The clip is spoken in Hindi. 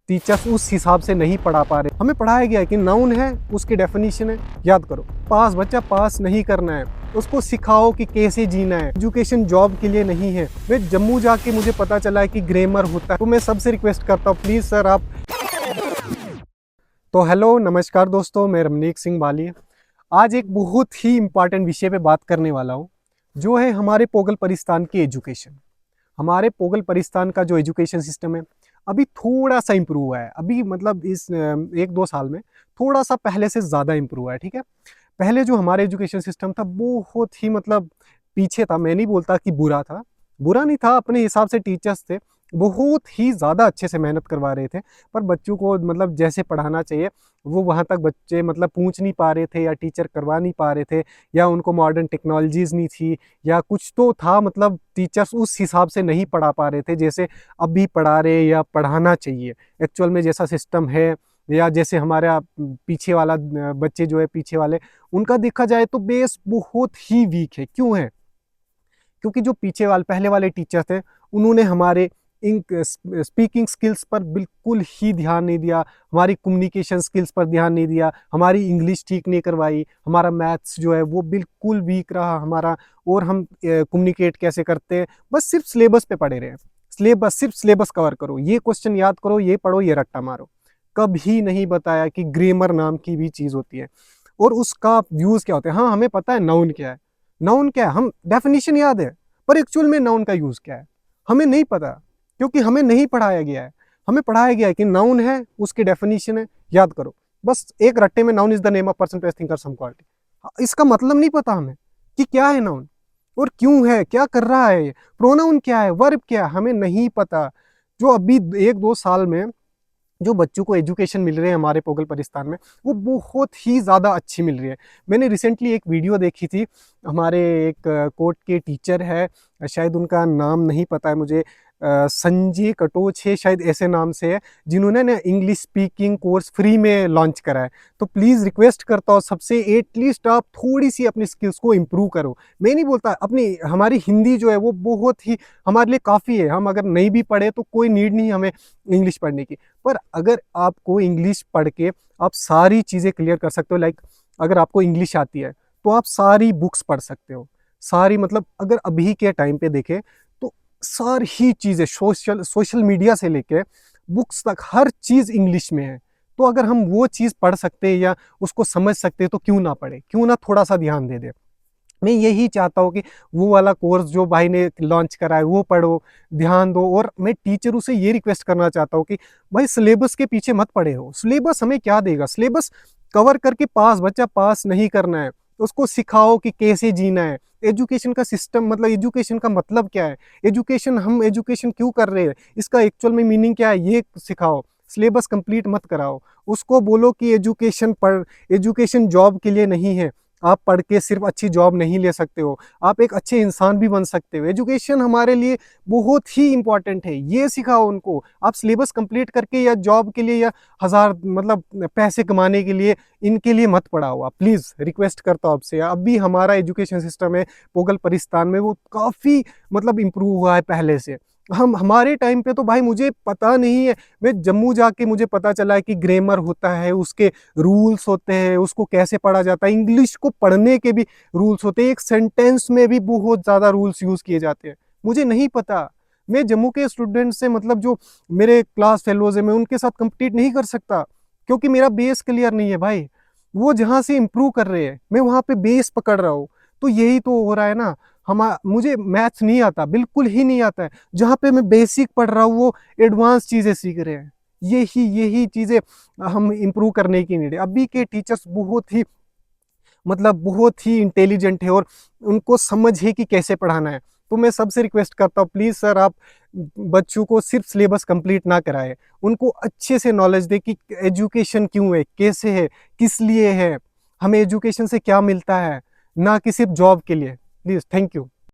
टीचर्स उस हिसाब से नहीं पढ़ा पा रहे। हमें पढ़ाया गया है कि नाउन है, उसकी डेफिनेशन है, याद करो। पास, बच्चा पास नहीं करना है, उसको सिखाओ कि कैसे जीना है। एजुकेशन जॉब के लिए नहीं है। मैं जम्मू जाके मुझे पता चला है कि ग्रामर होता है, तो मैं सबसे रिक्वेस्ट करता हूँ प्लीज़ सर आप। तो हेलो नमस्कार दोस्तों, मैं रमनीक सिंह बाली आज एक बहुत ही इम्पॉर्टेंट विषय पे बात करने वाला हूँ, जो है हमारे पोगल परिस्तान की एजुकेशन। हमारे पोगल परिस्तान का जो एजुकेशन सिस्टम है अभी थोड़ा सा इम्प्रूव हुआ है। अभी मतलब इस 1-2 साल में थोड़ा सा पहले से ज़्यादा इम्प्रूव हुआ है। ठीक है, पहले जो हमारे एजुकेशन सिस्टम था बहुत ही मतलब पीछे था। मैं नहीं बोलता कि बुरा था, बुरा नहीं था, अपने हिसाब से टीचर्स थे बहुत ही ज़्यादा अच्छे से मेहनत करवा रहे थे, पर बच्चों को मतलब जैसे पढ़ाना चाहिए वो वहाँ तक बच्चे मतलब पहुँच नहीं पा रहे थे, या टीचर करवा नहीं पा रहे थे, या उनको मॉडर्न टेक्नोलॉजीज़ नहीं थी, या कुछ तो था, मतलब टीचर्स उस हिसाब से नहीं पढ़ा पा रहे थे जैसे अभी पढ़ा रहे या पढ़ाना चाहिए एक्चुअल में जैसा सिस्टम है। या जैसे हमारा पीछे वाला बच्चे जो है पीछे वाले, उनका देखा जाए तो बेस बहुत ही वीक है। क्यों है? क्योंकि जो पीछे वाले पहले वाले टीचर थे उन्होंने हमारे स्पीकिंग स्किल्स पर बिल्कुल ही ध्यान नहीं दिया, हमारी कम्युनिकेशन स्किल्स पर ध्यान नहीं दिया, हमारी इंग्लिश ठीक नहीं करवाई, हमारा मैथ्स जो है वो बिल्कुल वीक रहा हमारा। और हम कम्युनिकेट कैसे करते हैं, बस सिर्फ सिलेबस पे पढ़े रहे। सिलेबस, सिर्फ सिलेबस कवर करो, ये क्वेश्चन याद करो, ये पढ़ो, ये रट्टा मारो। कभी नहीं बताया कि ग्रामर नाम की भी चीज़ होती है और उसका व्यूज़ क्या होते हैं। हाँ, हमें पता है नाउन क्या है, नाउन क्या है, हम डेफिनेशन याद है, पर एक्चुअल में नाउन का यूज़ क्या है हमें नहीं पता, क्योंकि हमें नहीं पढ़ाया गया है। हमें पढ़ाया गया है कि नाउन है, उसकी डेफिनेशन है, याद करो। बस एक रट्टे में noun is the name of person place thing और सम क्वालिटी। इसका मतलब नहीं पता हमें कि क्या है नाउन और क्यों है, क्या कर रहा है, प्रोनाउन क्या है, वर्ब क्या है, हमें नहीं पता। जो अभी 1-2 साल में जो बच्चों को एजुकेशन मिल रही है हमारे पोगल परिस्तान में, वो बहुत ही ज़्यादा अच्छी मिल रही है। मैंने रिसेंटली एक वीडियो देखी थी, हमारे एक कोर्ट के टीचर है, शायद उनका नाम नहीं पता है मुझे, संजय कटोच है शायद, ऐसे नाम से है, जिन्होंने ना इंग्लिश स्पीकिंग कोर्स फ्री में लॉन्च करा है। तो प्लीज़ रिक्वेस्ट करता हूँ सबसे, एटलीस्ट आप थोड़ी सी अपनी स्किल्स को इम्प्रूव करो। मैं नहीं बोलता, अपनी हमारी हिंदी जो है वो बहुत ही हमारे लिए काफ़ी है, हम अगर नहीं भी पढ़े तो कोई नीड नहीं हमें इंग्लिश पढ़ने की। पर अगर आपको इंग्लिश पढ़ के आप सारी चीज़ें क्लियर कर सकते हो, लाइक अगर आपको इंग्लिश आती है तो आप सारी बुक्स पढ़ सकते हो, सारी, मतलब अगर अभी के टाइम पे देखें तो सारी चीज़ें सोशल मीडिया से लेके बुक्स तक हर चीज़ इंग्लिश में है। तो अगर हम वो चीज़ पढ़ सकते हैं या उसको समझ सकते हैं तो क्यों ना पढ़े, क्यों ना थोड़ा सा ध्यान दे दे। मैं यही चाहता हूँ कि वो वाला कोर्स जो भाई ने लॉन्च करा है वो पढ़ो, ध्यान दो। और मैं टीचरों से ये रिक्वेस्ट करना चाहता हूँ कि भाई सिलेबस के पीछे मत पड़े हो। सिलेबस हमें क्या देगा? सिलेबस कवर करके पास, बच्चा पास नहीं करना है, तो उसको सिखाओ कि कैसे जीना है। एजुकेशन का सिस्टम, मतलब एजुकेशन का मतलब क्या है, एजुकेशन, हम एजुकेशन क्यों कर रहे हैं, इसका एक्चुअल में मीनिंग क्या है, ये सिखाओ। सिलेबस कंप्लीट मत कराओ, उसको बोलो कि एजुकेशन जॉब के लिए नहीं है। आप पढ़ के सिर्फ अच्छी जॉब नहीं ले सकते हो, आप एक अच्छे इंसान भी बन सकते हो। एजुकेशन हमारे लिए बहुत ही इंपॉर्टेंट है, ये सिखाओ उनको। आप सिलेबस कंप्लीट करके या जॉब के लिए या हजार मतलब पैसे कमाने के लिए इनके लिए मत पढ़ाओ। आप प्लीज़, रिक्वेस्ट करता हूँ आपसे। अभी हमारा एजुकेशन सिस्टम है पोगल परिस्तान में, वो काफ़ी मतलब इम्प्रूव हुआ है पहले से। हम हमारे टाइम पे तो भाई मुझे पता नहीं है, मैं जम्मू जाके मुझे पता चला है कि ग्रामर होता है, उसके रूल्स होते हैं, उसको कैसे पढ़ा जाता है। इंग्लिश को पढ़ने के भी रूल्स होते हैं, एक सेंटेंस में भी बहुत ज़्यादा रूल्स यूज़ किए जाते हैं। मुझे नहीं पता, मैं जम्मू के स्टूडेंट से, मतलब जो मेरे क्लास फेलोज है, मैं उनके साथ कम्पीट नहीं कर सकता, क्योंकि मेरा बेस क्लियर नहीं है भाई। वो जहाँ से इम्प्रूव कर रहे हैं मैं वहाँ पे बेस पकड़ रहा हूँ। तो यही तो हो रहा है ना। मुझे मैथ्स नहीं आता, बिल्कुल ही नहीं आता है, जहाँ पे मैं बेसिक पढ़ रहा हूँ वो एडवांस चीज़ें सीख रहे हैं। यही चीज़ें हम इम्प्रूव करने की नीड है। अभी के टीचर्स बहुत ही मतलब बहुत ही इंटेलिजेंट है और उनको समझ है कि कैसे पढ़ाना है। तो मैं सबसे रिक्वेस्ट करता हूँ प्लीज़ सर, आप बच्चों को सिर्फ सिलेबस कंप्लीट ना कराएं, उनको अच्छे से नॉलेज दे कि एजुकेशन क्यों है, कैसे है, किस लिए है, हमें एजुकेशन से क्या मिलता है, ना कि सिर्फ जॉब के लिए। Please, thank you.